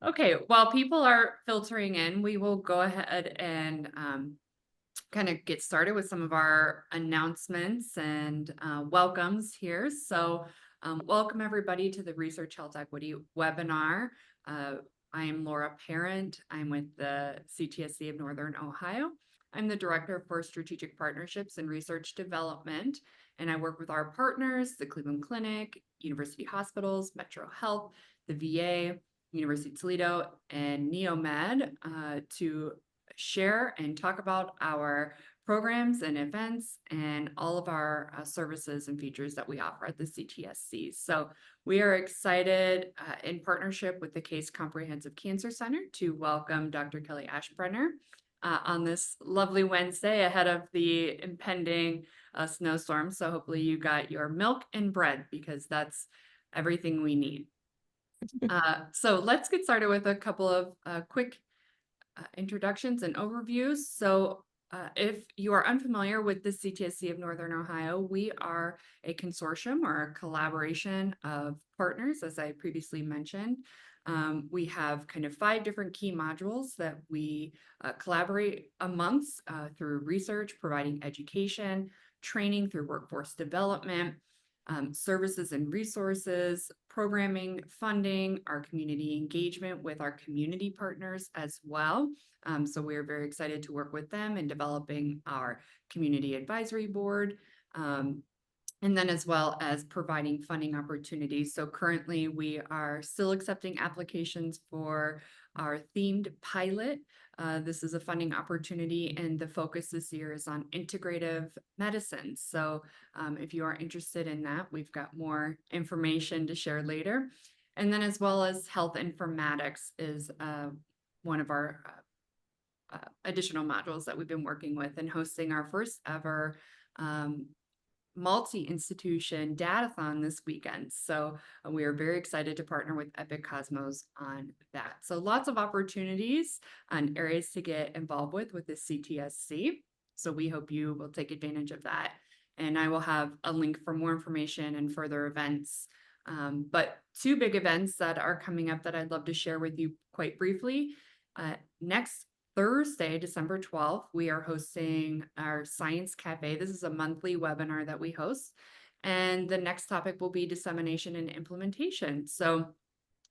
Okay, while people are filtering in, we will go ahead and kind of get started with some of our announcements and welcomes here. So, welcome everybody to the Research Health Equity webinar. I am Laura Parent. I'm with the CTSC of Northern Ohio. I'm the Director for Strategic Partnerships and Research Development, and I work with our partners, the Cleveland Clinic, University Hospitals, Metro Health, the VA, University of Toledo, and NeoMed to share and talk about our programs and events and all of our services and features that we offer at the CTSC. So we are excited in partnership with the Case Comprehensive Cancer Center to welcome Dr. Kelly Aschbrenner on this lovely Wednesday ahead of the impending snowstorm. So hopefully you got your milk and bread because that's everything we need. So let's get started with a couple of quick introductions and overviews. So if you are unfamiliar with the CTSC of Northern Ohio, we are a consortium or a collaboration of partners, as I previously mentioned. We have kind of 5 different key modules that we collaborate amongst through research, providing education, training through workforce development, services and resources, programming, funding, our community engagement with our community partners as well. So we are very excited to work with them in developing our community advisory board, and then as well as providing funding opportunities. So currently we are still accepting applications for our themed pilot. This is a funding opportunity, and the focus this year is on integrative medicine. So if you are interested in that, we've got more information to share later. And then as well as health informatics is one of our additional modules that we've been working with and hosting our first ever multi-institution datathon this weekend. So we are very excited to partner with Epic Cosmos on that. So lots of opportunities and areas to get involved with the CTSC. So we hope you will take advantage of that. And I will have a link for more information and further events. But 2 big events that are coming up that I'd love to share with you quite briefly. Next Thursday, December 12th, we are hosting our Science Cafe. This is a monthly webinar that we host. And the next topic will be dissemination and implementation. So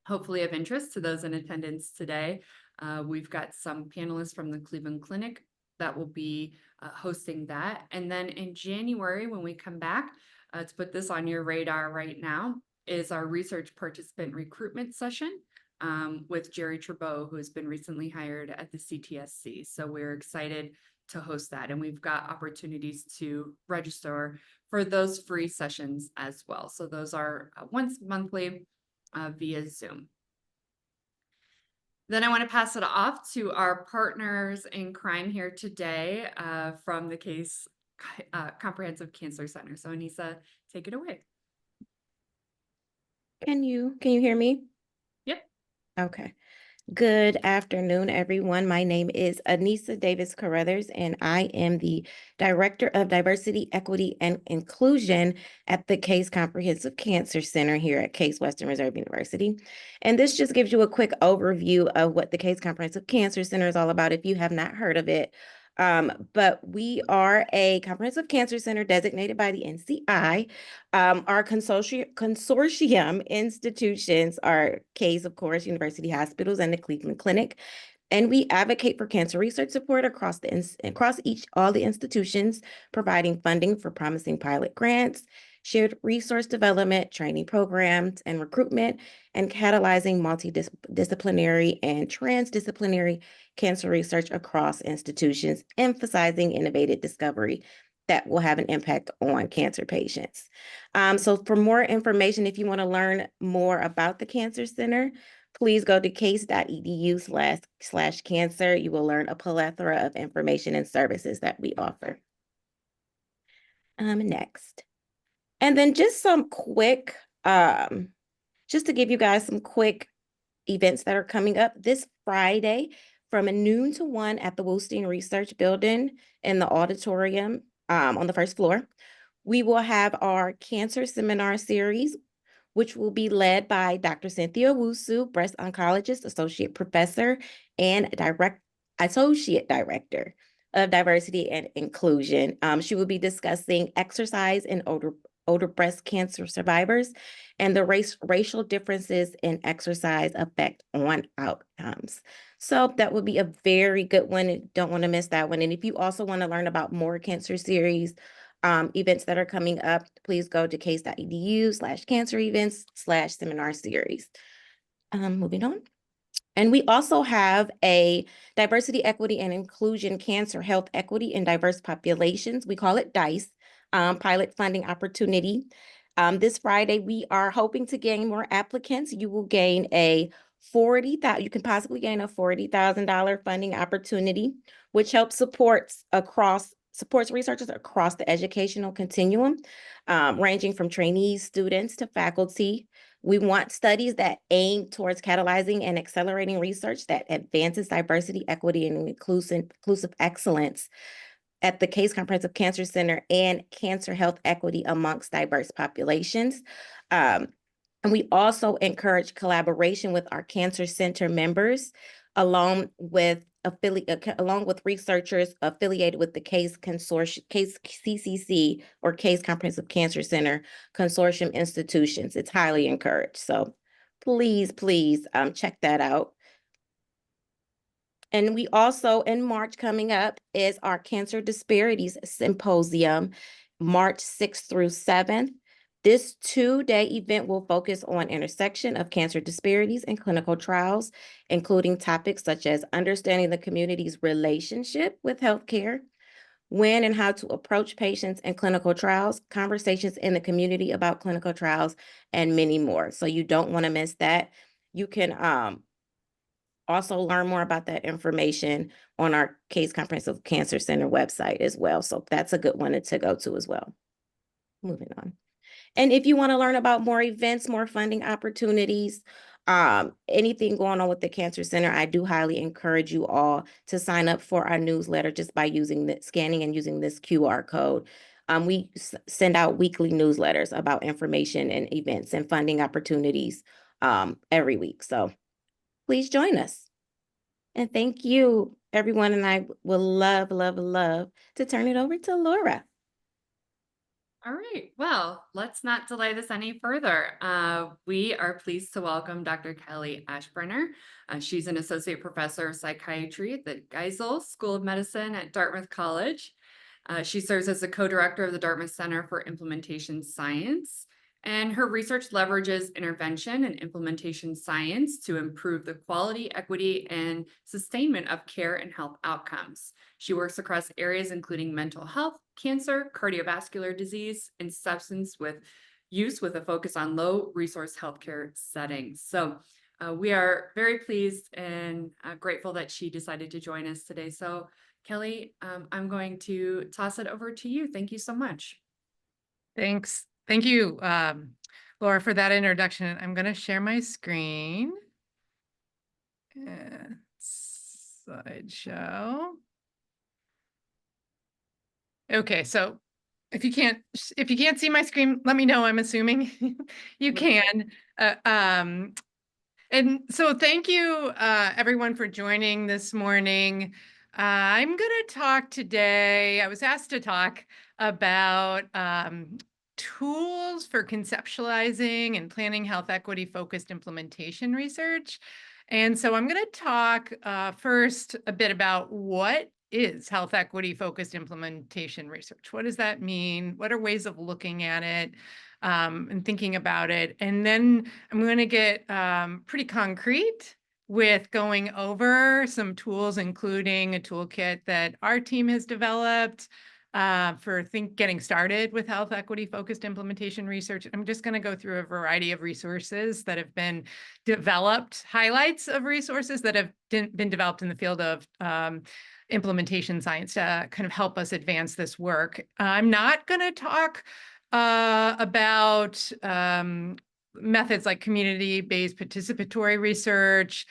hopefully of interest to those in attendance today. We've got some panelists from the Cleveland Clinic that will be hosting that. And then in January, when we come back, to put this on your radar right now, is our research participant recruitment session. With Jerry Trabeau, who has been recently hired at the CTSC. So we're excited to host that. And we've got opportunities to register for those free sessions as well. So those are once monthly via Zoom. Then I want to pass it off to our partners in crime here today from the Case Comprehensive Cancer Center. So Anissa, take it away. Can you hear me? Yep. Okay. Good afternoon, everyone. My name is Anissa Davis Carruthers, and I am the Director of Diversity, Equity, and Inclusion at the Case Comprehensive Cancer Center here at Case Western Reserve University. And this just gives you a quick overview of what the Case Comprehensive Cancer Center is all about if you have not heard of it. But we are a comprehensive cancer center designated by the NCI. Our consortium institutions are Case, of course, University Hospitals, and the Cleveland Clinic. And we advocate for cancer research support across all the institutions, providing funding for promising pilot grants, shared resource development, training programs, and recruitment, and catalyzing multidisciplinary and transdisciplinary cancer research across institutions, emphasizing innovative discovery that will have an impact on cancer patients. So for more information, if you want to learn more about the Cancer Center, please go to case.edu/cancer. You will learn a plethora of information and services that we offer. Next. And then just some quick, just to give you guys some quick events that are coming up this Friday from noon to 1 at the Wolstein Research Building in the auditorium on the first floor. We will have our cancer seminar series which will be led by Dr. Cynthia Wusu, breast oncologist, associate professor, and associate director of diversity and inclusion. She will be discussing exercise in older breast cancer survivors and the racial differences in exercise effect on outcomes. So that would be a very good one. Don't want to miss that one. And if you also want to learn about more cancer series events that are coming up, please go to case.edu/cancer events/seminar series. Moving on. And we also have a diversity, equity, and inclusion cancer health equity in diverse populations. We call it DICE, pilot funding opportunity. This Friday, we are hoping to gain more applicants. You will gain a you can possibly gain a $40,000 funding opportunity, which helps supports researchers across the educational continuum, ranging from trainees, students, to faculty. We want studies that aim towards catalyzing and accelerating research that advances diversity, equity, and inclusive excellence at the Case Comprehensive Cancer Center and cancer health equity amongst diverse populations. And we also encourage collaboration with our cancer center members, along with researchers affiliated with the Case Consortium, Case CCC, or Case Comprehensive Cancer Center consortium institutions. It's highly encouraged. So please check that out. And we also, in March coming up, is our Cancer Disparities Symposium, March 6th through 7th. This 2-day event will focus on intersection of cancer disparities in clinical trials, including topics such as understanding the community's relationship with healthcare, when and how to approach patients in clinical trials, conversations in the community about clinical trials, and many more. So you don't want to miss that. You can also learn more about that information on our Case Comprehensive Cancer Center website as well. So that's a good one to go to as well. Moving on. And if you want to learn about more events, more funding opportunities, anything going on with the Cancer Center, I do highly encourage you all to sign up for our newsletter just by scanning and using this QR code. We send out weekly newsletters about information and events and funding opportunities every week. So please join us. And thank you, everyone. And I will love to turn it over to Laura. All right, well, let's not delay this any further. We are pleased to welcome Dr. Kelly Aschbrenner. She's an associate professor of psychiatry at the Geisel School of Medicine at Dartmouth College. She serves as the co-director of the Dartmouth Center for Implementation Science, and her research leverages intervention and implementation science to improve the quality, equity, and sustainment of care and health outcomes. She works across areas including mental health, cancer, cardiovascular disease, and substance use with a focus on low resource healthcare settings. So we are very pleased and grateful that she decided to join us today. So Kelly, I'm going to toss it over to you. Thank you so much. Thanks. Thank you, Laura, for that introduction. I'm going to share my screen. And slideshow. Okay, so if you can't see my screen, let me know. I'm assuming you can. And so thank you, everyone, for joining this morning. I'm going to talk today. I was asked to talk about tools for conceptualizing and planning health equity focused implementation research. And so I'm going to talk first a bit about what is health equity focused implementation research. What does that mean? What are ways of looking at it and thinking about it? And then I'm going to get pretty concrete with going over some tools, including a toolkit that our team has developed for getting started with health equity focused implementation research. I'm just going to go through a variety of resources that have been developed, highlights of resources that have been developed in the field of implementation science to kind of help us advance this work. I'm not going to talk about methods like community-based participatory research.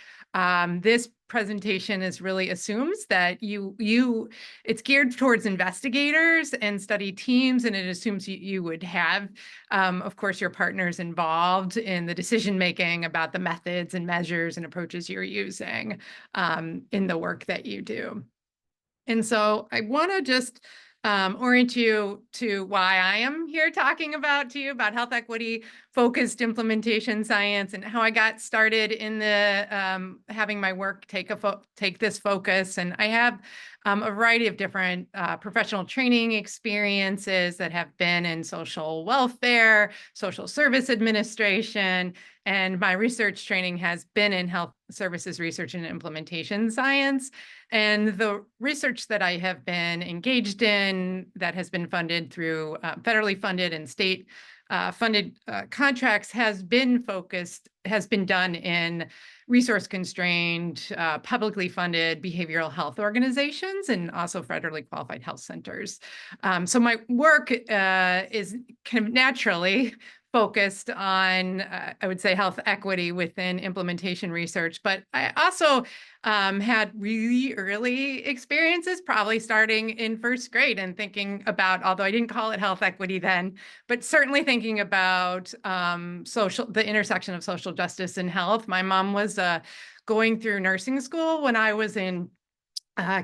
This presentation is really assumes that it's geared towards investigators and study teams, and it assumes you would have, of course, your partners involved in the decision-making about the methods and measures and approaches you're using in the work that you do. And so I want to just orient you to why I am here talking to you about health equity focused implementation science and how I got started in the having my work take this focus. And I have a variety of different professional training experiences that have been in social welfare, social service administration, and my research training has been in health services research and implementation science. And the research that I have been engaged in that has been funded through federally funded and state funded contracts has been done in resource constrained, publicly funded behavioral health organizations and also federally qualified health centers. So my work is kind of naturally focused on, I would say, health equity within implementation research, but I also had really early experiences, probably starting in first grade and thinking about, although I didn't call it health equity then, but certainly thinking about the intersection of social justice and health. My mom was going through nursing school when I was in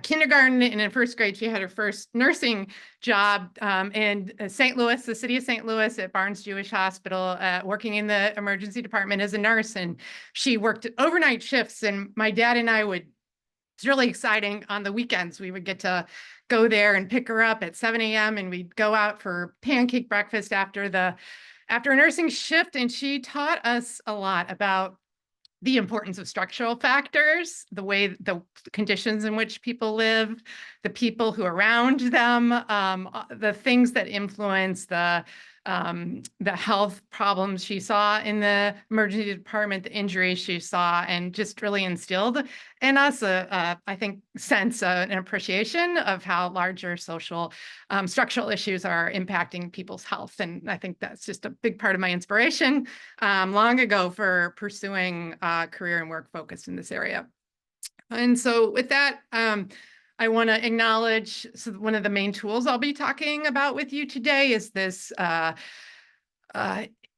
kindergarten, and in first grade, she had her first nursing job in St. Louis, the city of St. Louis at Barnes Jewish Hospital, working in the emergency department as a nurse. And she worked overnight shifts, and my dad and I it's really exciting. On the weekends, we would get to go there and pick her up at 7 a.m. and we'd go out for pancake breakfast after a nursing shift. And she taught us a lot about the importance of structural factors, the conditions in which people live, the people who are around them, the things that influence the health problems she saw in the emergency department, the injuries she saw, and just really instilled in us I think, sense an appreciation of how larger social structural issues are impacting people's health. And I think that's just a big part of my inspiration long ago for pursuing career and work focused in this area. And so with that, I want to acknowledge, so one of the main tools I'll be talking about with you today is this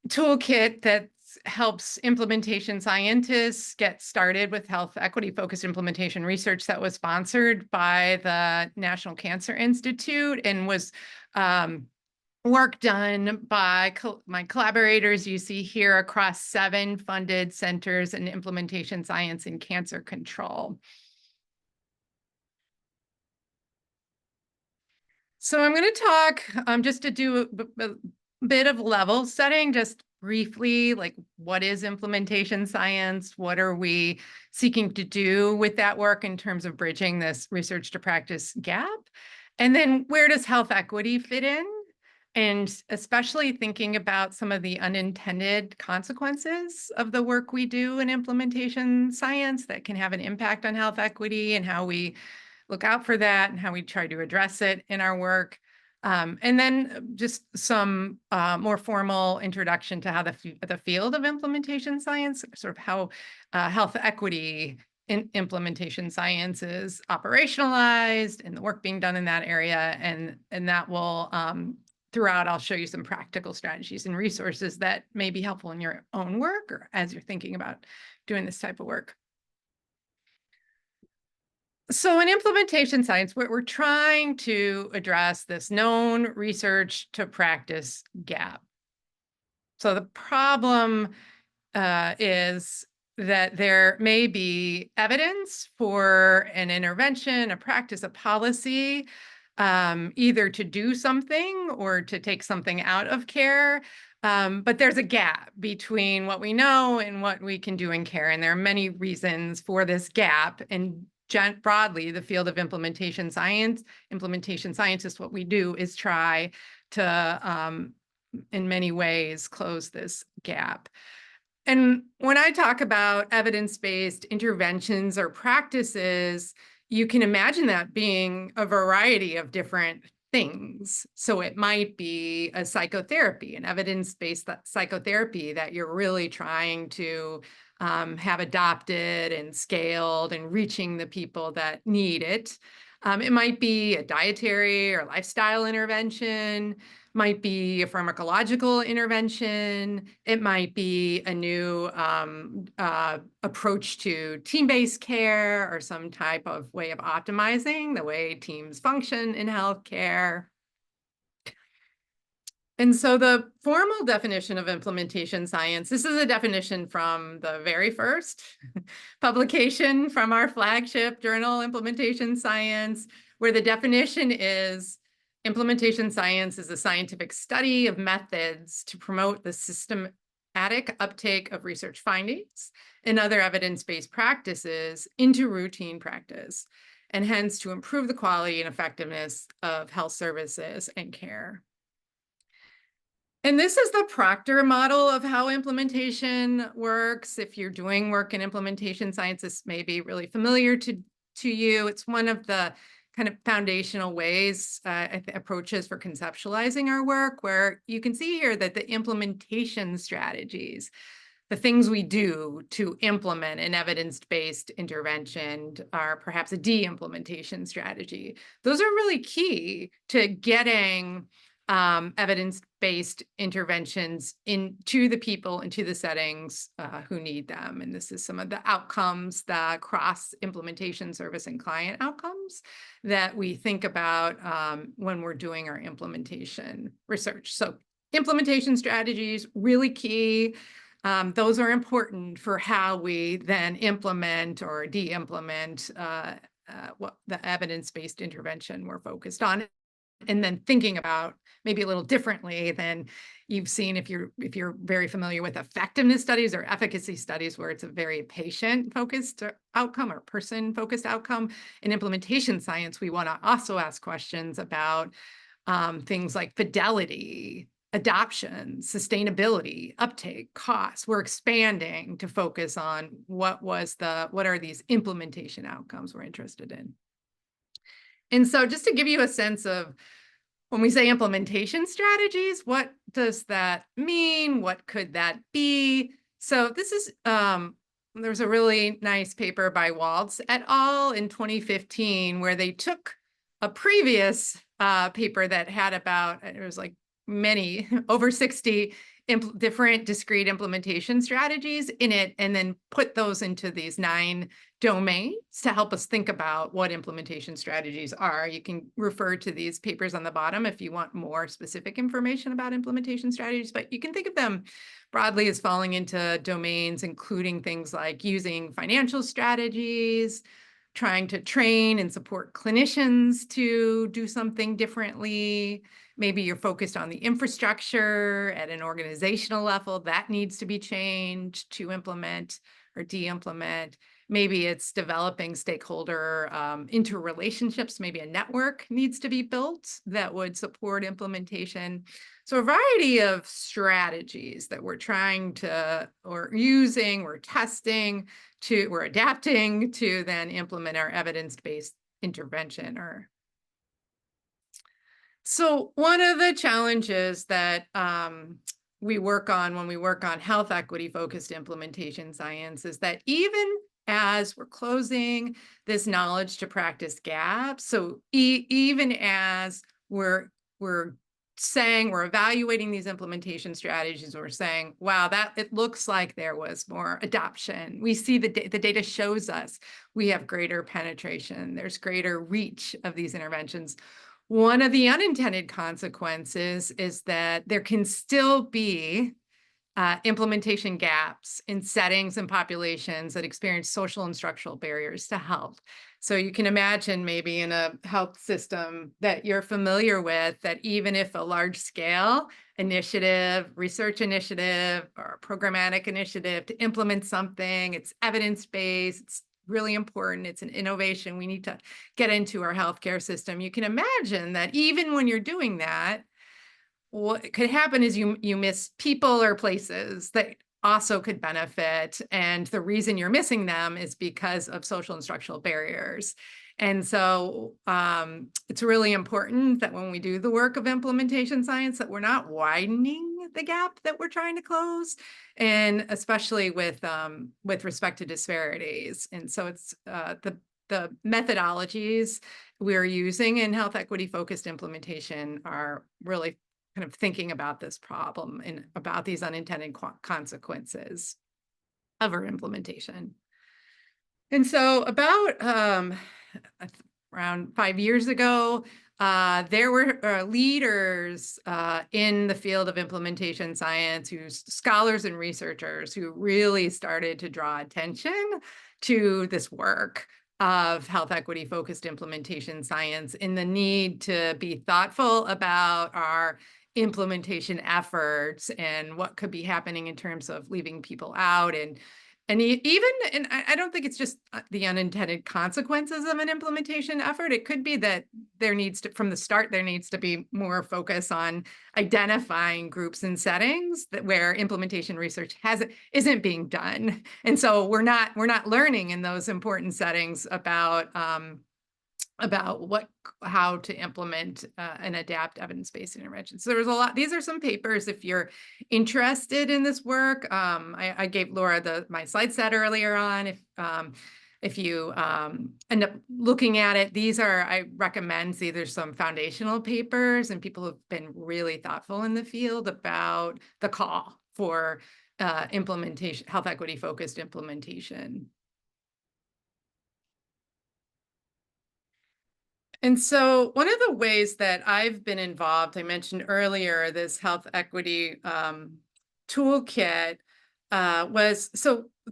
toolkit that helps implementation scientists get started with health equity focused implementation research that was sponsored by the National Cancer Institute and was work done by my collaborators you see here across 7 funded centers in implementation science and cancer control. So I'm going to talk just to do a bit of level setting, just briefly, like what is implementation science? What are we seeking to do with that work in terms of bridging this research to practice gap? And then where does health equity fit in? And especially thinking about some of the unintended consequences of the work we do in implementation science that can have an impact on health equity and how we look out for that and how we try to address it in our work. And then just some more formal introduction to how the field of implementation science, sort of how health equity in implementation science is operationalized and the work being done in that area. And that will, throughout, I'll show you some practical strategies and resources that may be helpful in your own work or as you're thinking about doing this type of work. So in implementation science, we're trying to address this known research to practice gap. So the problem is that there may be evidence for an intervention, a practice, a policy, either to do something or to take something out of care. But there's a gap between what we know and what we can do in care. And there are many reasons for this gap. And broadly, the field of implementation scientists, what we do is try to, in many ways, close this gap. And when I talk about evidence-based interventions or practices, you can imagine that being a variety of different things. So it might be a psychotherapy, an evidence-based psychotherapy that you're really trying to have adopted and scaled and reaching the people that need it. It might be a dietary or lifestyle intervention, might be a pharmacological intervention. It might be a new approach to team-based care or some type of way of optimizing the way teams function in healthcare. And so the formal definition of implementation science, this is a definition from the very first publication from our flagship journal, Implementation Science, where the definition is implementation science is a scientific study of methods to promote the systematic uptake of research findings and other evidence-based practices into routine practice, and hence to improve the quality and effectiveness of health services and care. And this is the Proctor model of how implementation works. If you're doing work in implementation science, this may be really familiar to you. It's one of the kind of foundational ways, approaches for conceptualizing our work, where you can see here that the implementation strategies, the things we do to implement an evidence-based intervention, are perhaps a de-implementation strategy. Those are really key to getting evidence-based interventions into the people, into the settings who need them. And this is some of the outcomes, the cross-implementation service and client outcomes that we think about when we're doing our implementation research. So implementation strategies, really key. Those are important for how we then implement or de-implement what the evidence-based intervention we're focused on. And then thinking about maybe a little differently than you've seen if you're very familiar with effectiveness studies or efficacy studies, where it's a very patient-focused outcome or person-focused outcome. In implementation science, we want to also ask questions about things like fidelity, adoption, sustainability, uptake, costs. We're expanding to focus on what are these implementation outcomes we're interested in. And so just to give you a sense of when we say implementation strategies, what does that mean? What could that be? So this is, there's a really nice paper by Waltz et al. In 2015, where they took a previous paper that had about, it was like many, over 60 different discrete implementation strategies in it, and then put those into these 9 domains to help us think about what implementation strategies are. You can refer to these papers on the bottom if you want more specific information about implementation strategies, but you can think of them broadly as falling into domains, including things like using financial strategies, trying to train and support clinicians to do something differently. Maybe you're focused on the infrastructure at an organizational level that needs to be changed to implement or de-implement. Maybe it's developing stakeholder interrelationships. Maybe a network needs to be built that would support implementation. So a variety of strategies that we're trying to, or using, we're testing, we're adapting to then implement our evidence-based intervention. So one of the challenges that we work on when we work on health equity focused implementation science is that even as we're closing this knowledge to practice gap, so even as we're saying we're evaluating these implementation strategies, we're saying, wow, it looks like there was more adoption. We see the data shows us we have greater penetration. There's greater reach of these interventions. One of the unintended consequences is that there can still be implementation gaps in settings and populations that experience social and structural barriers to health. So you can imagine maybe in a health system that you're familiar with, that even if a large scale initiative, research initiative, or programmatic initiative to implement something, it's evidence-based, it's really important, it's an innovation we need to get into our healthcare system. You can imagine that even when you're doing that, what could happen is you miss people or places that also could benefit. And the reason you're missing them is because of social and structural barriers. And so it's really important that when we do the work of implementation science, that we're not widening the gap that we're trying to close, and especially with respect to disparities. And so it's the methodologies we're using in health equity focused implementation are really kind of thinking about this problem and about these unintended consequences of our implementation. And so about around 5 years ago, there were leaders in the field of implementation science, scholars and researchers who really started to draw attention to this work of health equity focused implementation science and the need to be thoughtful about our implementation efforts and what could be happening in terms of leaving people out. And I don't think it's just the unintended consequences of an implementation effort. It could be that from the start, there needs to be more focus on identifying groups and settings where implementation research isn't being done. And so we're not learning in those important settings about how to implement and adapt evidence-based interventions. So there was a lot. These are some papers if you're interested in this work. I gave Laura my slide set earlier on. If you end up looking at it, I recommend there's some foundational papers, and people have been really thoughtful in the field about the call for implementation, health equity focused implementation. And so one of the ways that I've been involved, I mentioned earlier, this health equity toolkit was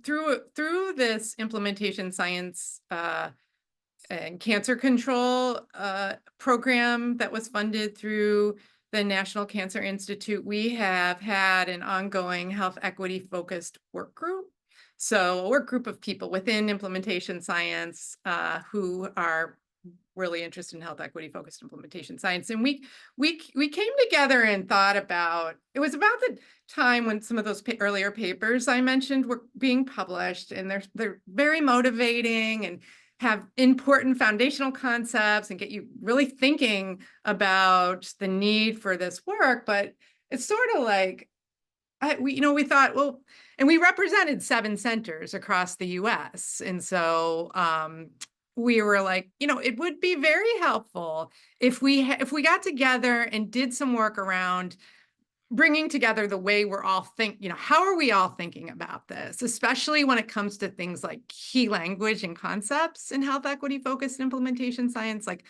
through this implementation science and cancer control program that was funded through the National Cancer Institute. We have had an ongoing health equity focused work group. So a work group of people within implementation science who are really interested in health equity focused implementation science. And we came together and thought about, it was about the time when some of those earlier papers I mentioned were being published, and they're very motivating and have important foundational concepts and get you really thinking about the need for this work. But it's sort of like, we thought, well, and we represented 7 centers across the US. And so we were like, it would be very helpful if we got together and did some work around bringing together the way we're all how are we all thinking about this, especially when it comes to things like key language and concepts in health equity focused implementation science, like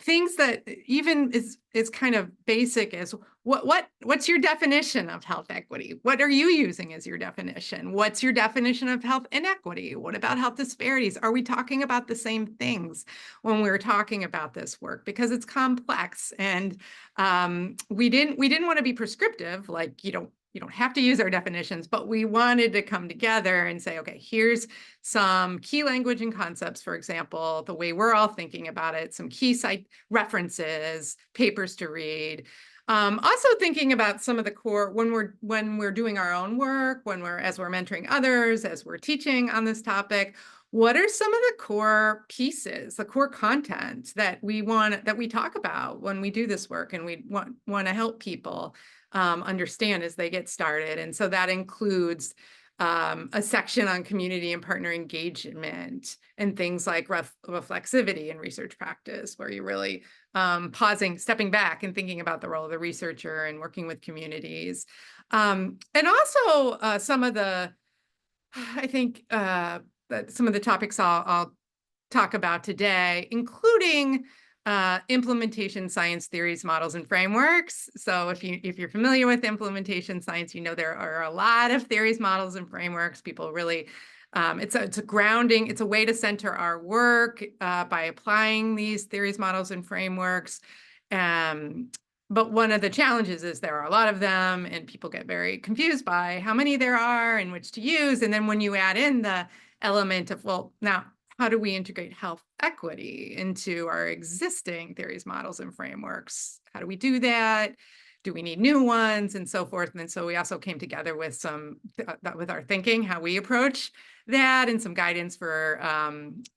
things that even is kind of basic as what's your definition of health equity? What are you using as your definition? What's your definition of health inequity? What about health disparities? Are we talking about the same things when we're talking about this work? Because it's complex, and we didn't want to be prescriptive, like you don't have to use our definitions, but we wanted to come together and say, okay, here's some key language and concepts, for example, the way we're all thinking about it, some key site references, papers to read. Also thinking about some of the core, when we're doing our own work, as we're mentoring others, as we're teaching on this topic, what are some of the core pieces, the core content that we talk about when we do this work, and we want to help people understand as they get started. And so that includes a section on community and partner engagement and things like reflexivity in research practice, where you're really stepping back and thinking about the role of the researcher and working with communities. And also some of the topics I'll talk about today, including implementation science theories, models, and frameworks. So if you're familiar with implementation science, there are a lot of theories, models, and frameworks. People really, it's a grounding, it's a way to center our work by applying these theories, models, and frameworks. But one of the challenges is there are a lot of them, and people get very confused by how many there are and which to use. And then when you add in the element of, well, now, how do we integrate health equity into our existing theories, models, and frameworks? How do we do that? do we need new ones and so forth? And so we also came together with some, with our thinking, how we approach that, and some guidance for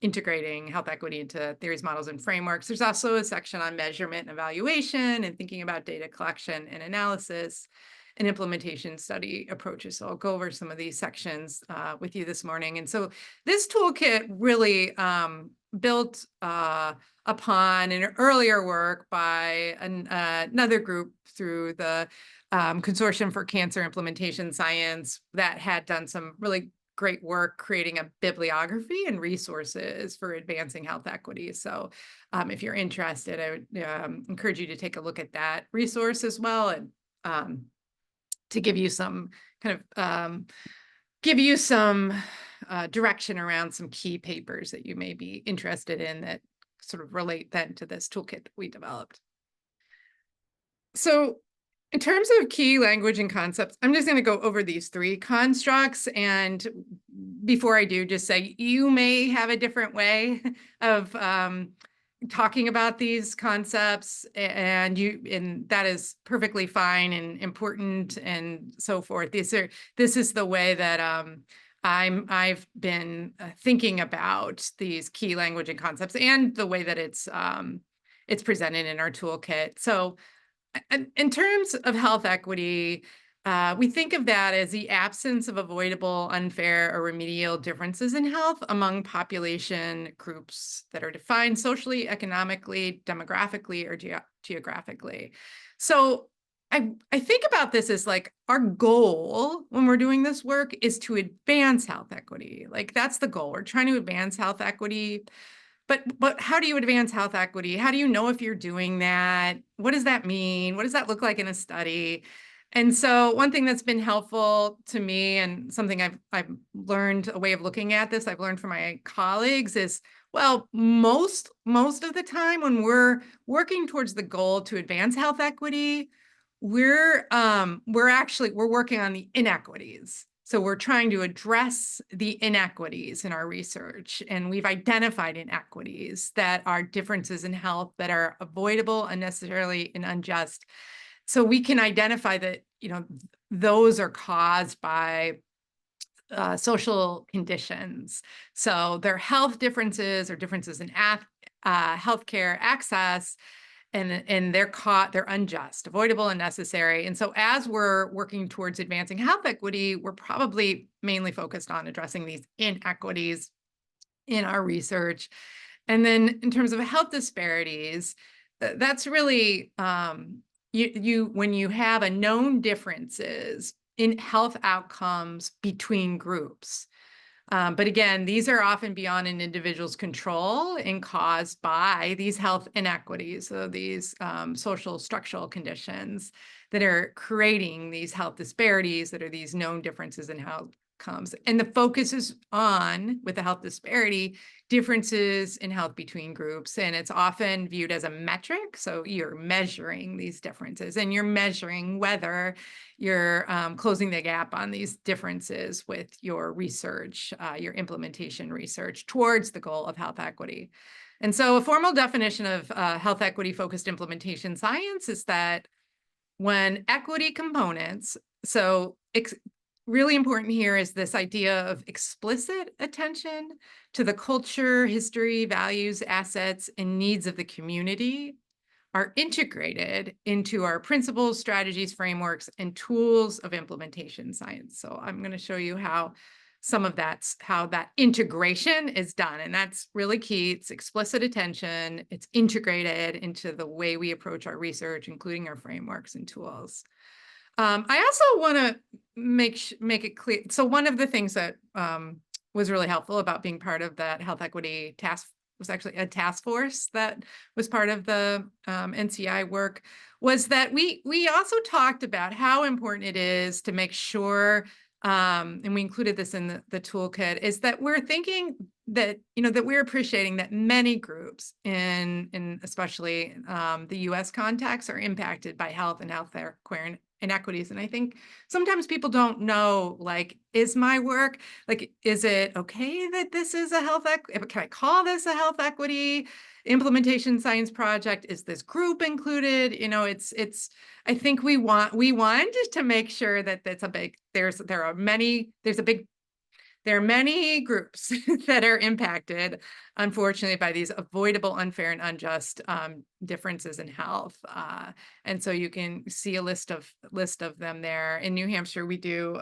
integrating health equity into theories, models, and frameworks. There's also a section on measurement and evaluation and thinking about data collection and analysis and implementation study approaches. So I'll go over some of these sections with you this morning. And so this toolkit really built upon an earlier work by another group through the Consortium for Cancer Implementation Science that had done some really great work creating a bibliography and resources for advancing health equity. So if you're interested, I would encourage you to take a look at that resource as well, and to give you some kind of direction around some key papers that you may be interested in that sort of relate then to this toolkit that we developed. So in terms of key language and concepts, I'm just going to go over these three constructs. And before I do, just say you may have a different way of talking about these concepts, and that is perfectly fine and important and so forth. This is the way that I've been thinking about these key language and concepts, and the way that it's presented in our toolkit. So in terms of health equity, we think of that as the absence of avoidable, unfair, or remedial differences in health among population groups that are defined socially, economically, demographically, or geographically. So I think about this as like our goal when we're doing this work is to advance health equity. Like that's the goal. We're trying to advance health equity. But how do you advance health equity? How do you know if you're doing that? What does that mean? What does that look like in a study? And so one thing that's been helpful to me, and something I've learned, a way of looking at this, I've learned from my colleagues, is, well, most of the time when we're working towards the goal to advance health equity, we're working on the inequities. So we're trying to address the inequities in our research, and we've identified inequities that are differences in health that are avoidable, unnecessarily, and unjust. So we can identify that, those are caused by social conditions. So they're health differences or differences in healthcare access, and they're unjust, avoidable, and necessary. And so as we're working towards advancing health equity, we're probably mainly focused on addressing these inequities in our research. And then in terms of health disparities, that's really when you have a known differences in health outcomes between groups. But again, these are often beyond an individual's control and caused by these health inequities, so these social structural conditions that are creating these health disparities that are these known differences in outcomes. And the focus is on, with the health disparity, differences in health between groups. And it's often viewed as a metric. So you're measuring these differences, and you're measuring whether you're closing the gap on these differences with your research, your implementation research towards the goal of health equity. And so a formal definition of health equity focused implementation science is that when equity components, so really important here is this idea of explicit attention to the culture, history, values, assets, and needs of the community are integrated into our principles, strategies, frameworks, and tools of implementation science. So I'm going to show you how how that integration is done. And that's really key. It's explicit attention. It's integrated into the way we approach our research, including our frameworks and tools. I also want to make it clear. So one of the things that was really helpful about being part of that health equity task was actually a task force that was part of the NCI work, was that we also talked about how important it is to make sure, and we included this in the toolkit, is that we're thinking that, that we're appreciating that many groups in especially the US context are impacted by health and healthcare inequities. And I think sometimes people don't know, like, is my work, like, is it okay that this is a health equity? Can I call this a health equity implementation science project? Is this group included? You know, I think we want just to make sure that that's a big, there are many groups that are impacted, unfortunately, by these avoidable, unfair, and unjust differences in health. And so you can see a list of them there. In New Hampshire, we do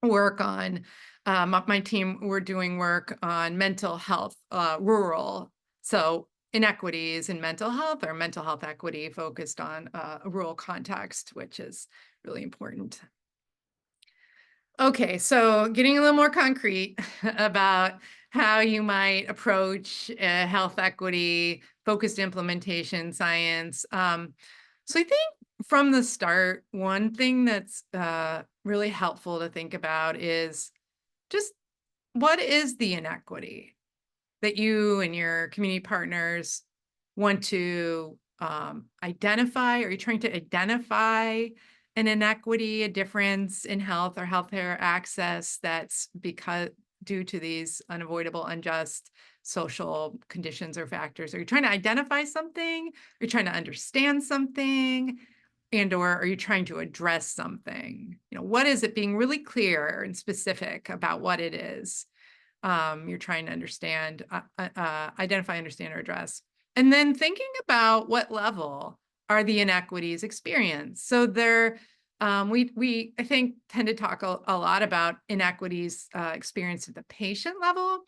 work on, my team, we're doing work on mental health, rural. So inequities in mental health, or mental health equity focused on a rural context, which is really important. Okay, so getting a little more concrete about how you might approach health equity focused implementation science. So I think from the start, one thing that's really helpful to think about is just, what is the inequity that you and your community partners want to identify? Are you trying to identify an inequity, a difference in health or healthcare access that's due to these unavoidable, unjust social conditions or factors? Are you trying to identify something? Are you trying to understand something? And/or are you trying to address something? You know, what is it? Being really clear and specific about what it is you're trying to understand, identify, understand, or address. And then thinking about what level are the inequities experienced. So we I think tend to talk a lot about inequities experienced at the patient level,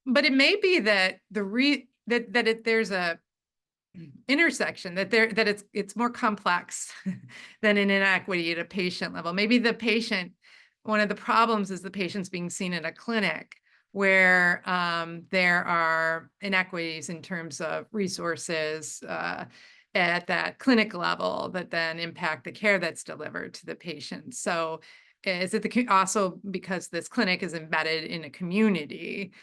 but it may be that there's a intersection, that it's more complex than an inequity at a patient level. Maybe one of the problems is the patient's being seen in a clinic where there are inequities in terms of resources at that clinic level that then impact the care that's delivered to the patient. So is it also because this clinic is embedded in a community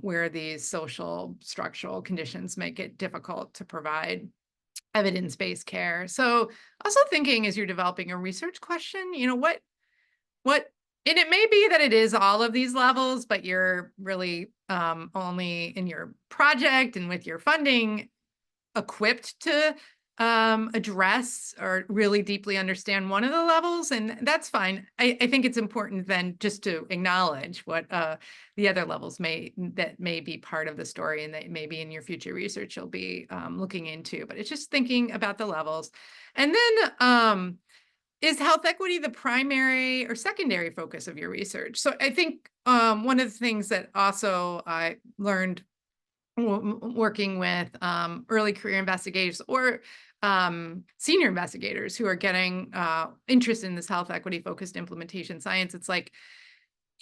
where these social structural conditions make it difficult to provide evidence-based care? So also thinking, as you're developing a research question, you know, what, and it may be that it is all of these levels, but you're really only in your project and with your funding equipped to address or really deeply understand one of the levels, and that's fine. I think it's important then just to acknowledge what the other levels may be part of the story, and that maybe in your future research you'll be looking into. But it's just thinking about the levels. And then is health equity the primary or secondary focus of your research? So I think one of the things that also I learned working with early career investigators or senior investigators who are getting interested in this health equity focused implementation science, it's like,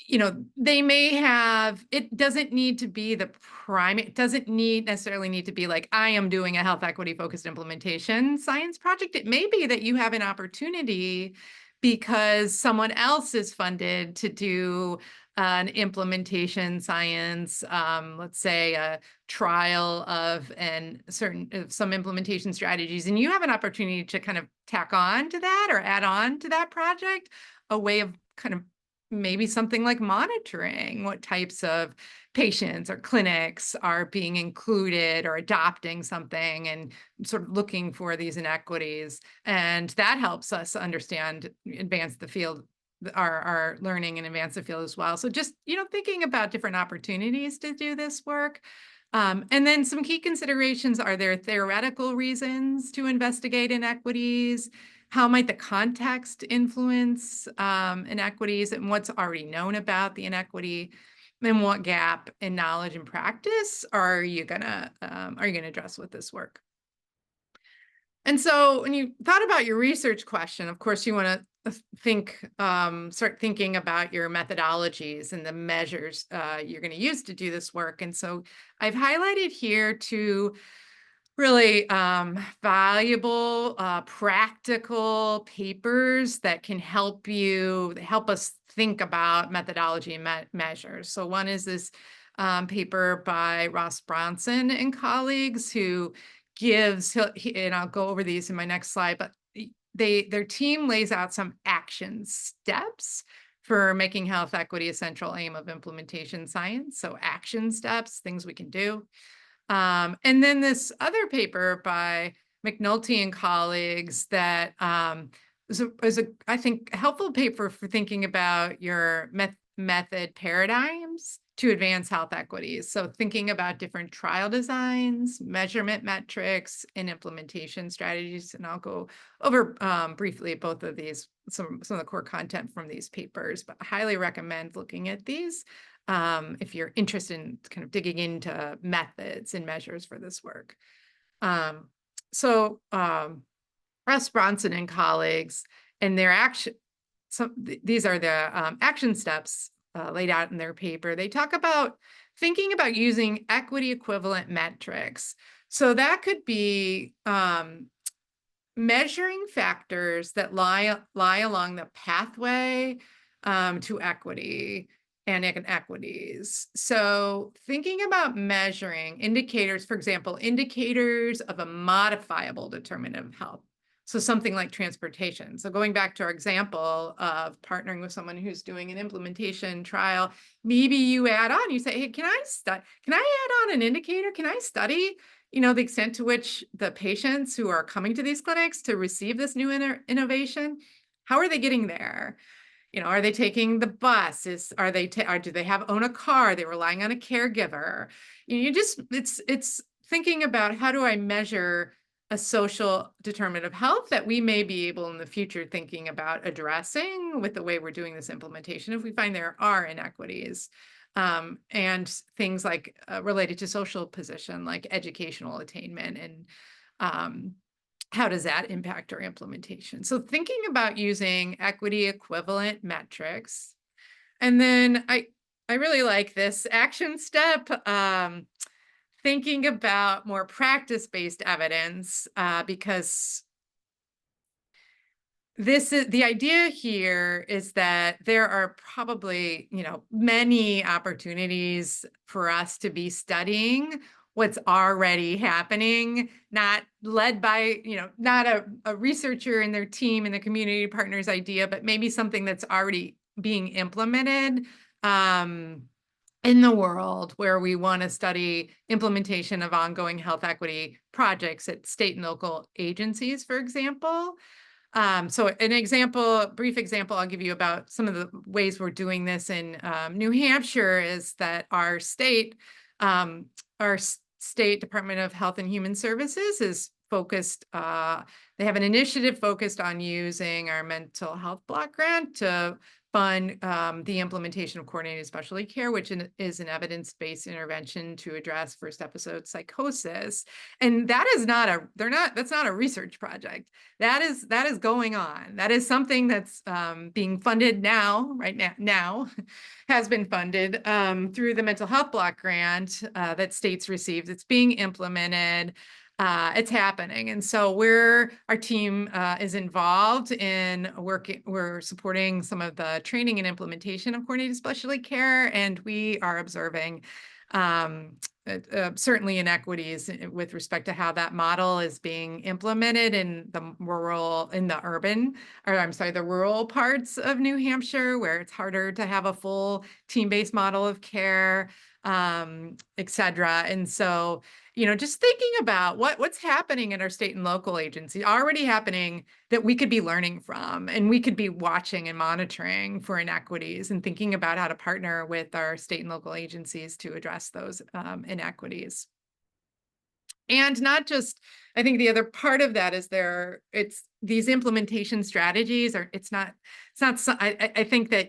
you know, they may have, it doesn't need to be the primary, it doesn't necessarily need to be like, I am doing a health equity focused implementation science project. It may be that you have an opportunity because someone else is funded to do an implementation science, let's say a trial of some implementation strategies, and you have an opportunity to kind of tack on to that or add on to that project a way of kind of maybe something like monitoring what types of patients or clinics are being included or adopting something, and sort of looking for these inequities. And that helps us understand, advance the field, our learning, and advance the field as well. So just, you know, thinking about different opportunities to do this work. And then some key considerations: are there theoretical reasons to investigate inequities? How might the context influence inequities, and what's already known about the inequity? And what gap in knowledge and practice are you gonna address with this work? And so when you thought about your research question, of course, you want to start thinking about your methodologies and the measures you're going to use to do this work. And so I've highlighted here two really valuable, practical papers that can help us think about methodology and measures. So one is this paper by Ross Bronson and colleagues, who gives, and I'll go over these in my next slide, but their team lays out some action steps for making health equity a central aim of implementation science. So action steps, things we can do. And then this other paper by McNulty and colleagues that is I think, a helpful paper for thinking about your method paradigms to advance health equities. So thinking about different trial designs, measurement metrics, and implementation strategies. And I'll go over briefly at both of these, some of the core content from these papers, but I highly recommend looking at these if you're interested in kind of digging into methods and measures for this work. Russ Bronson and colleagues and their action, these are the action steps laid out in their paper. They talk about thinking about using equity equivalent metrics. So that could be measuring factors that lie along the pathway to equity and inequities. So thinking about measuring indicators, for example, indicators of a modifiable determinant of health. So something like transportation. So going back to our example of partnering with someone who's doing an implementation trial, maybe you add on, you say, hey, can I add on an indicator? Can I study, the extent to which the patients who are coming to these clinics to receive this new innovation, how are they getting there? Are they taking the bus? Do they own a car? Are they relying on a caregiver? It's thinking about, how do I measure a social determinant of health that we may be able in the future thinking about addressing with the way we're doing this implementation if we find there are inequities, and things like related to social position, like educational attainment, and how does that impact our implementation? So thinking about using equity equivalent metrics. And then I really like this action step, thinking about more practice-based evidence, because the idea here is that there are probably, many opportunities for us to be studying what's already happening, not led by, not a researcher and their team and the community partners idea, but maybe something that's already being implemented in the world, where we want to study implementation of ongoing health equity projects at state and local agencies, for example. So a brief example I'll give you about some of the ways we're doing this in New Hampshire is that our state Department of Health and Human Services is focused, they have an initiative focused on using our mental health block grant to fund the implementation of coordinated specialty care, which is an evidence-based intervention to address first episode psychosis. And that is that's not a research project. That is going on. That is something that's being funded now, has been funded through the mental health block grant that states received. It's being implemented. It's happening. And so our team is involved in working, we're supporting some of the training and implementation of coordinated specialty care, and we are observing certainly inequities with respect to how that model is being implemented in the rural parts of New Hampshire, where it's harder to have a full team-based model of care, et cetera. And so, just thinking about what's happening in our state and local agencies, already happening, that we could be learning from, and we could be watching and monitoring for inequities, and thinking about how to partner with our state and local agencies to address those inequities. And not just, I think the other part of that is these implementation strategies are, I think that,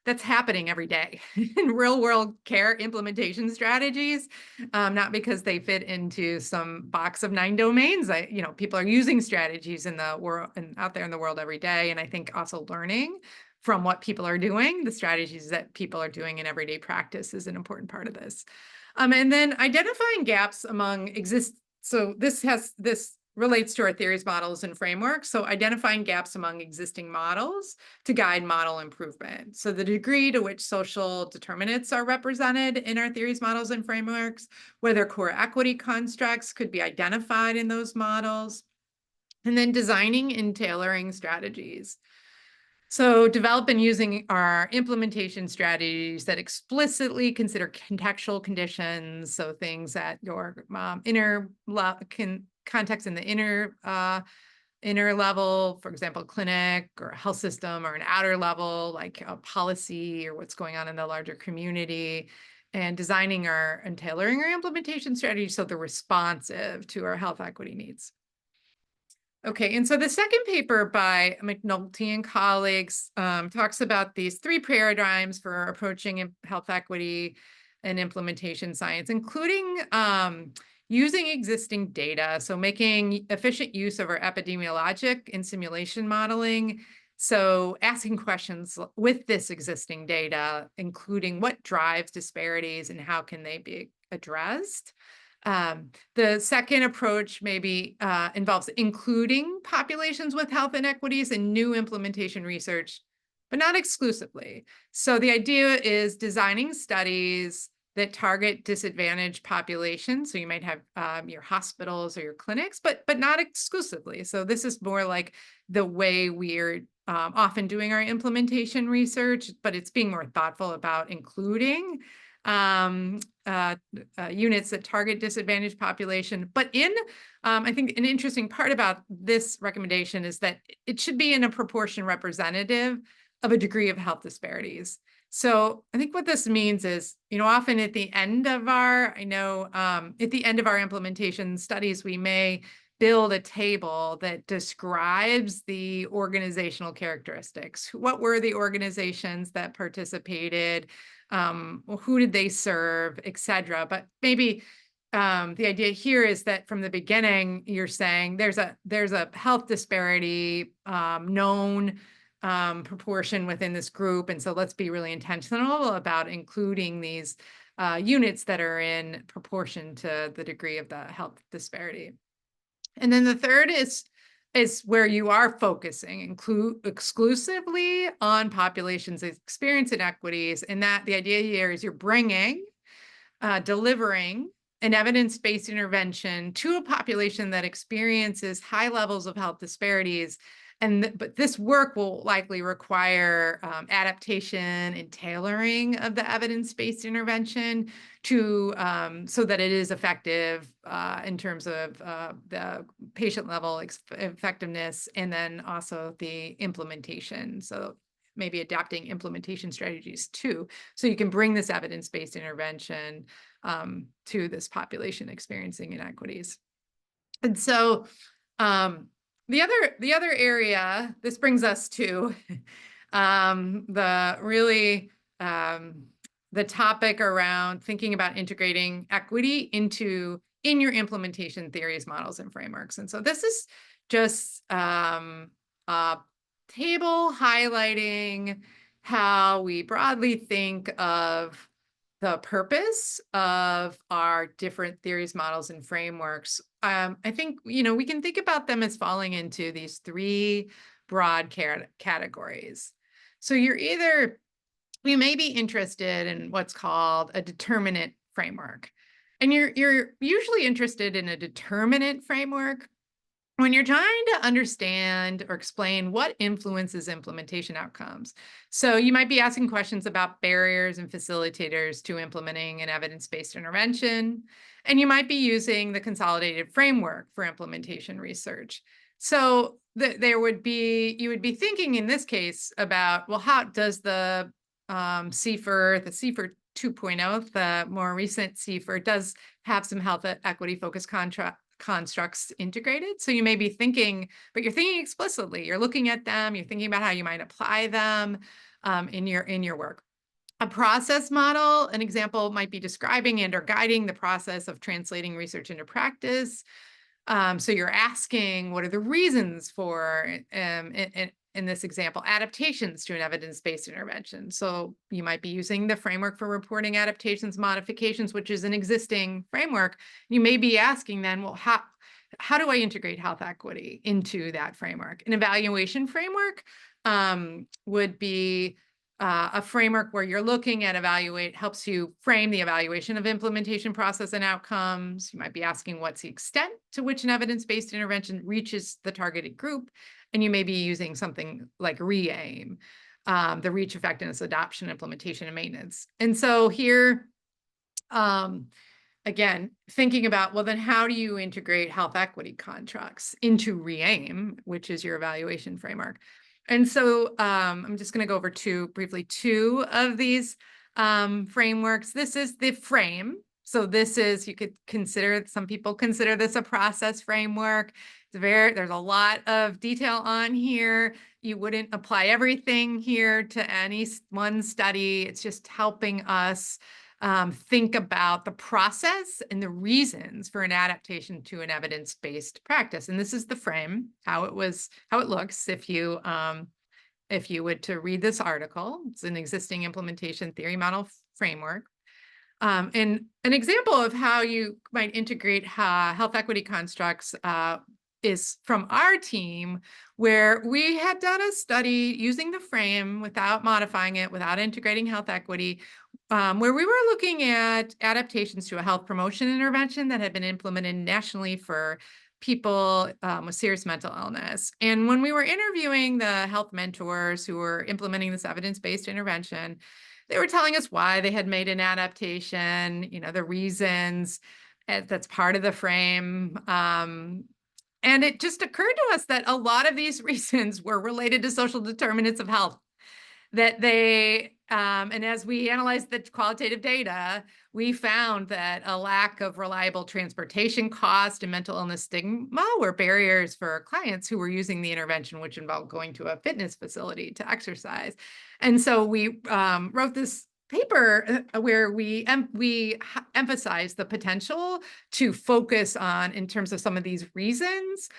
that's happening every day in real world care implementation strategies, not because they fit into some box of 9 domains. People are using strategies in the world and out there in the world every day. And I think also learning from what people are doing, the strategies that people are doing in everyday practice, is an important part of this. And then identifying gaps among so this relates to our theories, models, and frameworks. So identifying gaps among existing models to guide model improvement. So the degree to which social determinants are represented in our theories, models, and frameworks, whether core equity constructs could be identified in those models, And then designing and tailoring strategies. So develop and using our implementation strategies that explicitly consider contextual conditions. So things at your inner context in the inner level, for example, clinic or health system, or an outer level, like a policy or what's going on in the larger community, and designing and tailoring our implementation strategies so they're responsive to our health equity needs. Okay, and so the second paper by McNulty and colleagues talks about these 3 paradigms for approaching health equity and implementation science, including using existing data, so making efficient use of our epidemiologic and simulation modeling. So asking questions with this existing data, including what drives disparities and how can they be addressed. The second approach maybe involves including populations with health inequities in new implementation research, but not exclusively. So the idea is designing studies that target disadvantaged populations. So you might have your hospitals or your clinics, but not exclusively. So this is more like the way we're often doing our implementation research, but it's being more thoughtful about including units that target disadvantaged population. But I think an interesting part about this recommendation is that it should be in a proportion representative of a degree of health disparities. So I think what this means is, often at the end of at the end of our implementation studies, we may build a table that describes the organizational characteristics. What were the organizations that participated? Who did they serve, et cetera. But maybe the idea here is that from the beginning, you're saying there's a health disparity known proportion within this group. And so let's be really intentional about including these units that are in proportion to the degree of the health disparity. And then the third is where you are focusing exclusively on populations experience inequities. And that the idea here is you're delivering an evidence-based intervention to a population that experiences high levels of health disparities. But this work will likely require adaptation and tailoring of the evidence-based intervention so that it is effective in terms of the patient level effectiveness, and then also the implementation. So maybe adapting implementation strategies too, so you can bring this evidence-based intervention to this population experiencing inequities. And so the other area, this brings us to the topic around thinking about integrating equity in your implementation theories, models, and frameworks. And so this is just a table highlighting how we broadly think of the purpose of our different theories, models, and frameworks. I think, we can think about them as falling into these 3 broad categories. So you may be interested in what's called a determinant framework. And you're usually interested in a determinant framework when you're trying to understand or explain what influences implementation outcomes. So you might be asking questions about barriers and facilitators to implementing an evidence-based intervention, and you might be using the consolidated framework for implementation research. So you would be thinking in this case about, well, how does the CFR 2.0, the more recent CFR, does have some health equity focused constructs integrated. So you may be thinking, but you're thinking explicitly, you're looking at them, you're thinking about how you might apply them in your work. A process model, an example, might be describing and or guiding the process of translating research into practice. So you're asking, what are the reasons for, in this example, adaptations to an evidence-based intervention? So you might be using the framework for reporting adaptations, modifications, which is an existing framework. You may be asking then, well, how do I integrate health equity into that framework? An evaluation framework would be a framework where you're looking at helps you frame the evaluation of implementation process and outcomes. You might be asking, what's the extent to which an evidence-based intervention reaches the targeted group? And you may be using something like REAIM, the reach, effectiveness, adoption, implementation, and maintenance. And so here, again, thinking about, well, then how do you integrate health equity contracts into REAIM, which is your evaluation framework? And so I'm just going to go over briefly two of these frameworks. This is the frame. So this is, you could consider, some people consider this a process framework. There's a lot of detail on here. You wouldn't apply everything here to any one study. It's just helping us think about the process and the reasons for an adaptation to an evidence-based practice. And this is the frame, how it looks if you would to read this article. It's an existing implementation theory model framework. And an example of how you might integrate health equity constructs is from our team, where we had done a study using the frame without modifying it, without integrating health equity, where we were looking at adaptations to a health promotion intervention that had been implemented nationally for people with serious mental illness. And when we were interviewing the health mentors who were implementing this evidence-based intervention, they were telling us why they had made an adaptation, the reasons. That's part of the frame. And it just occurred to us that a lot of these reasons were related to social determinants of health. And as we analyzed the qualitative data, we found that a lack of reliable transportation cost and mental illness stigma were barriers for clients who were using the intervention, which involved going to a fitness facility to exercise. And so we wrote this paper where we emphasize the potential to focus on, in terms of some of these reasons,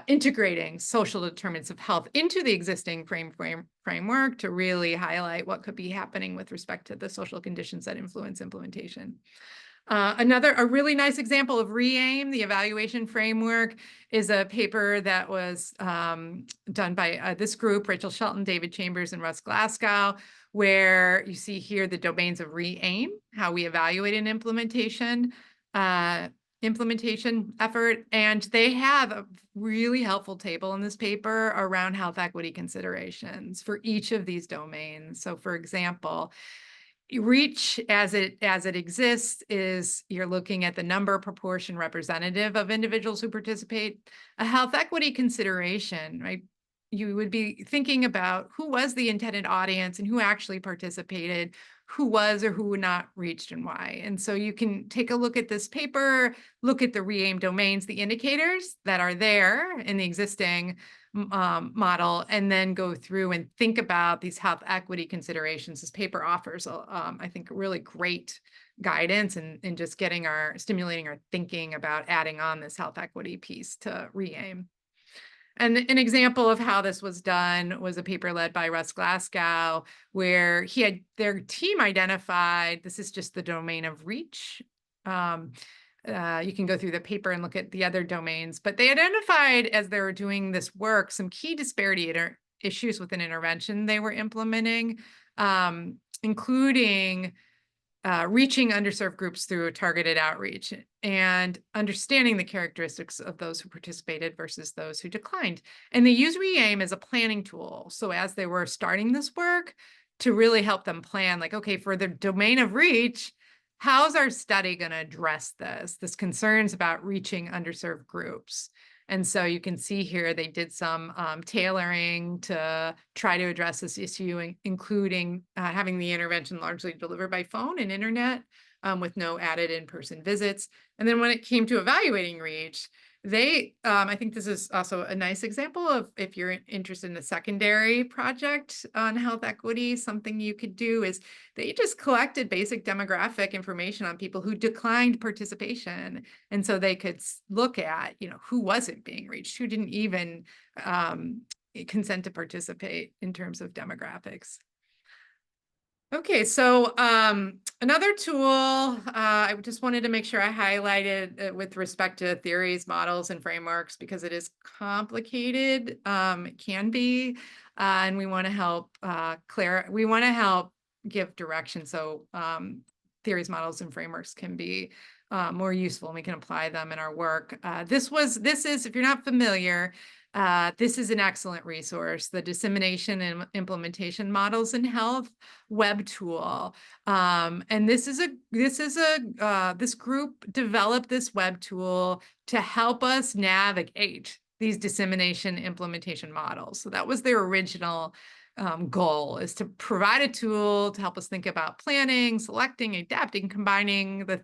integrating social determinants of health into the existing framework to really highlight what could be happening with respect to the social conditions that influence implementation. A really nice example of REAIM, the evaluation framework, is a paper that was done by this group, Rachel Shelton, David Chambers, and Russ Glasgow, where you see here the domains of REAIM, how we evaluate an implementation effort. And they have a really helpful table in this paper around health equity considerations for each of these domains. So for example, reach as it exists is you're looking at the number, proportion, representative of individuals who participate. A health equity consideration, right? You would be thinking about who was the intended audience and who actually participated, who was or who would not reached, and why. And so you can take a look at this paper, look at the REAIM domains, the indicators that are there in the existing model, and then go through and think about these health equity considerations. This paper offers, I think, really great guidance in just stimulating our thinking about adding on this health equity piece to REAIM. And an example of how this was done was a paper led by Russ Glasgow, where their team identified, this is just the domain of reach. You can go through the paper and look at the other domains, but they identified, as they were doing this work, some key disparity issues with an intervention they were implementing, including reaching underserved groups through a targeted outreach and understanding the characteristics of those who participated versus those who declined. And they use REAIM as a planning tool. So as they were starting this work, to really help them plan, like, okay, for the domain of reach, how's our study going to address this concerns about reaching underserved groups? And so you can see here they did some tailoring to try to address this issue, including having the intervention largely delivered by phone and internet with no added in-person visits. And then when it came to evaluating reach, I think this is also a nice example of, if you're interested in a secondary project on health equity, something you could do is they just collected basic demographic information on people who declined participation. And so they could look at, who wasn't being reached, who didn't even consent to participate in terms of demographics. Okay, so Another tool, I just wanted to make sure I highlighted with respect to theories, models, and frameworks, because it is complicated. It can be, and we want to help we want to help give direction so theories, models, and frameworks can be more useful and we can apply them in our work. This is, if you're not familiar, this is an excellent resource, the Dissemination and Implementation Models in Health web tool. And this group developed this web tool to help us navigate these dissemination implementation models. So that was their original goal, is to provide a tool to help us think about planning, selecting, adapting, combining the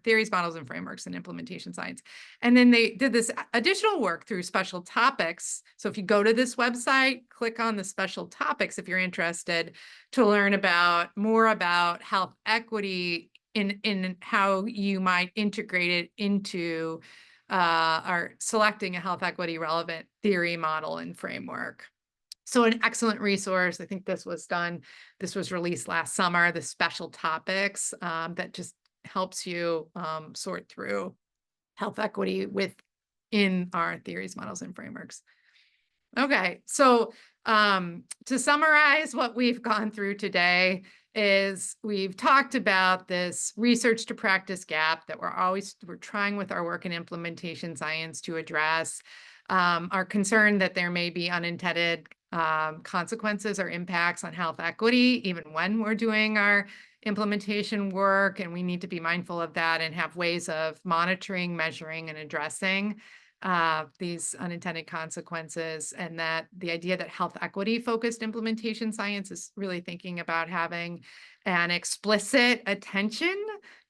theories, models, and frameworks in implementation science. And then they did this additional work through special topics. So if you go to this website, click on the special topics if you're interested to learn more about health equity in how you might integrate it into or selecting a health equity relevant theory, model, and framework. So an excellent resource. I think this was released last summer, the special topics that just helps you sort through health equity within our theories, models, and frameworks. Okay, so to summarize what we've gone through today is we've talked about this research to practice gap that we're trying with our work in implementation science to address. Our concern that there may be unintended consequences or impacts on health equity, even when we're doing our implementation work, and we need to be mindful of that and have ways of monitoring, measuring, and addressing these unintended consequences. And that the idea that health equity focused implementation science is really thinking about having an explicit attention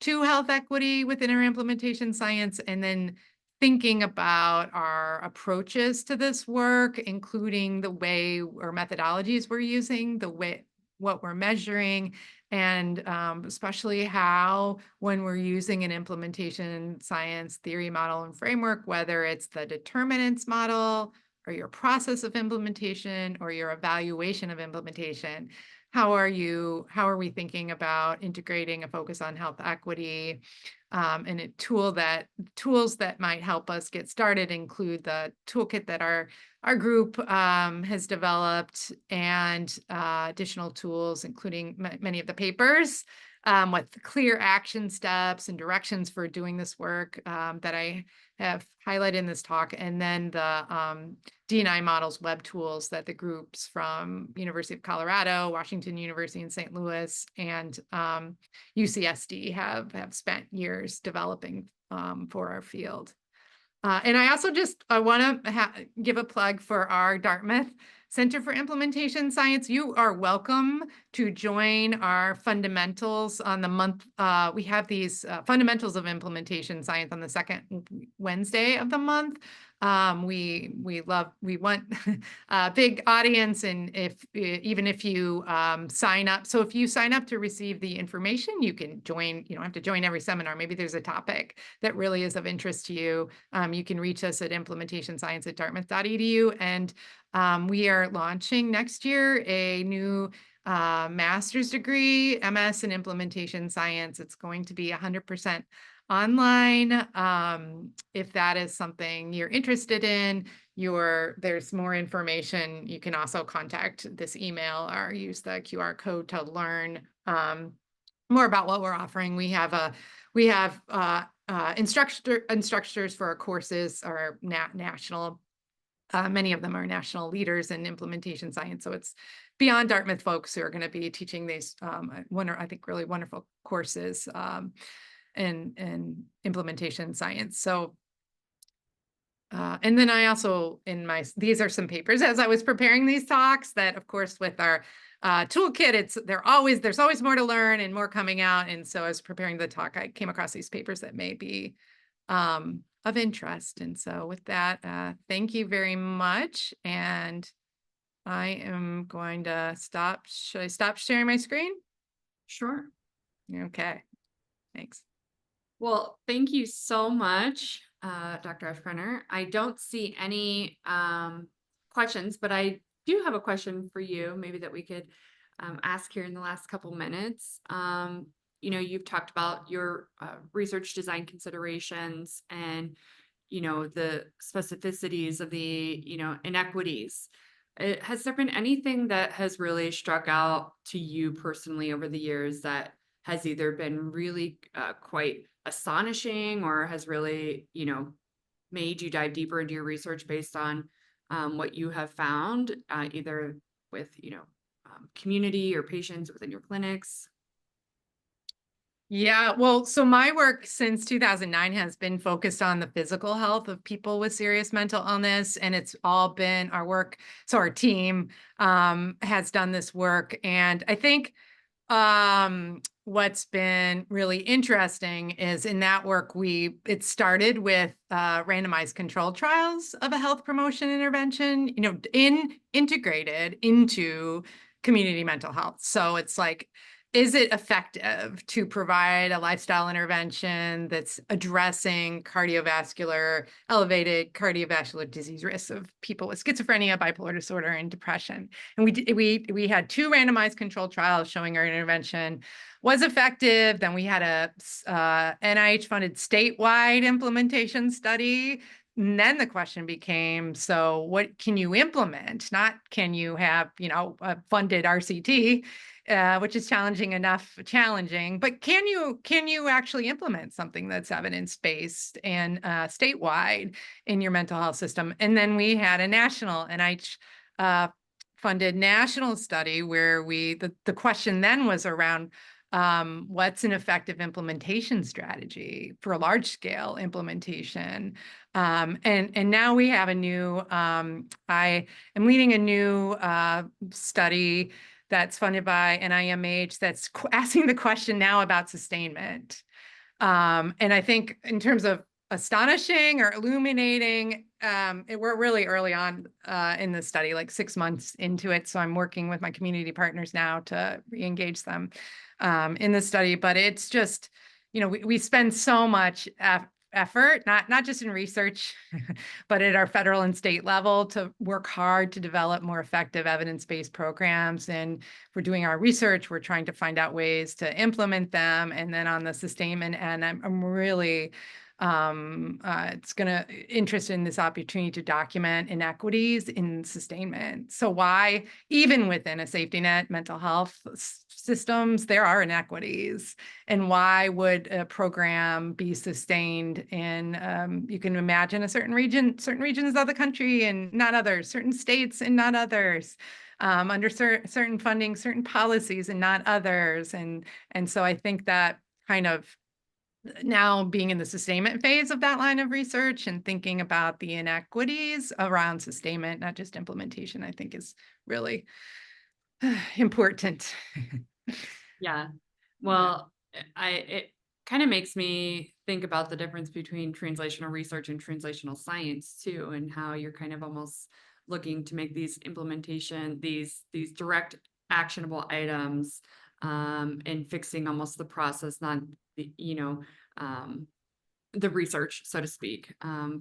to health equity within our implementation science, and then thinking about our approaches to this work, including the way or methodologies we're using, what we're measuring, and especially how, when we're using an implementation science theory, model, and framework, whether it's the determinants model or your process of implementation or your evaluation of implementation, how are we thinking about integrating a focus on health equity? And tools that might help us get started include the toolkit that our group has developed, and additional tools, including many of the papers with clear action steps and directions for doing this work that I have highlighted in this talk, and then the D&I models web tools that the groups from University of Colorado, Washington University in St. Louis, and UCSD have spent years developing for our field. And I also I want to give a plug for our Dartmouth Center for Implementation Science. You are welcome to join our fundamentals on the month. We have these fundamentals of implementation science on the second Wednesday of the month. We want a big audience, and even if you sign up, so if you sign up to receive the information, you can join. You don't have to join every seminar. Maybe there's a topic that really is of interest to you. You can reach us at implementationscience@dartmouth.edu, and we are launching next year a new master's degree, MS in implementation science. It's going to be 100% online. If that is something you're interested in, there's more information. You can also contact this email or use the QR code to learn more about what we're offering. We have instructors for our courses are national. Many of them are national leaders in implementation science. So it's beyond Dartmouth folks who are going to be teaching these, I think, really wonderful courses in implementation science. So, and then I also, these are some papers as I was preparing these talks that, of course, with our toolkit, there's always more to learn and more coming out. And so as preparing the talk, I came across these papers that may be of interest. And so with that, thank you very much. And I am going to stop. Should I stop sharing my screen? Sure. Okay, thanks. Well, thank you so much, Dr. Aschbrenner. I don't see any questions, but I do have a question for you, maybe that we could ask here in the last couple minutes. you've talked about your research design considerations and, the specificities of the, inequities. Has there been anything that has really struck out to you personally over the years that has either been really quite astonishing or has really, made you dive deeper into your research based on what you have found, either with, community or patients within your clinics? Yeah, well, so my work since 2009 has been focused on the physical health of people with serious mental illness, and it's all been our work. So our team has done this work, and I think what's been really interesting is in that work, it started with randomized controlled trials of a health promotion intervention, integrated into community mental health. So it's like, is it effective to provide a lifestyle intervention that's addressing elevated cardiovascular disease risks of people with schizophrenia, bipolar disorder, and depression? And we had 2 randomized controlled trials showing our intervention was effective. Then we had a NIH-funded statewide implementation study. And then the question became, so what can you implement? Not can you have, a funded RCT, which is challenging, but can you actually implement something that's evidence-based and statewide in your mental health system? And then we had a national NIH funded national study where the question then was around what's an effective implementation strategy for a large scale implementation. And now we have a new, I am leading a new study that's funded by NIMH that's asking the question now about sustainment. And I think in terms of astonishing or illuminating, we're really early on in the study, like 6 months into it. So I'm working with my community partners now to re-engage them in the study. But it's just, we spend so much effort, not just in research, but at our federal and state level to work hard to develop more effective evidence-based programs. And we're doing our research, we're trying to find out ways to implement them. And then on the sustainment end, I'm really interested in this opportunity to document inequities in sustainment. So why, even within a safety net mental health systems, there are inequities, and why would a program be sustained in, you can imagine a certain regions of the country and not others, certain states and not others, under certain funding, certain policies and not others. And so I think that kind of now being in the sustainment phase of that line of research and thinking about the inequities around sustainment, not just implementation, I think is really important. Yeah. Well, it kind of makes me think about the difference between translational research and translational science too, and how you're kind of almost looking to make these these direct actionable items, and fixing almost the process, not the, the research, so to speak,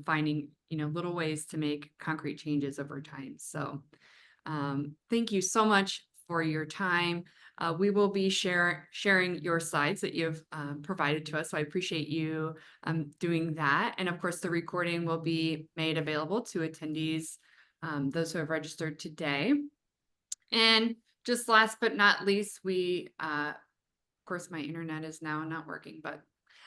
finding, little ways to make concrete changes over time. So, thank you so much for your time. We will be sharing your slides that you've provided to us. So I appreciate you doing that. And of course, the recording will be made available to attendees, those who have registered today. And just last but not least, of course, my internet is now not working, but,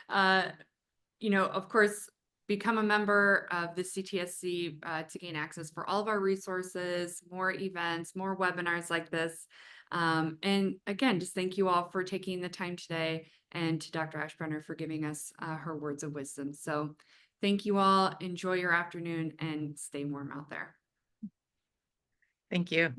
of course, become a member of the CTSC to gain access for all of our resources, more events, more webinars like this. And again, just thank you all for taking the time today, and to Dr. Aschbrenner for giving us her words of wisdom. So thank you all. Enjoy your afternoon and stay warm out there. Thank you.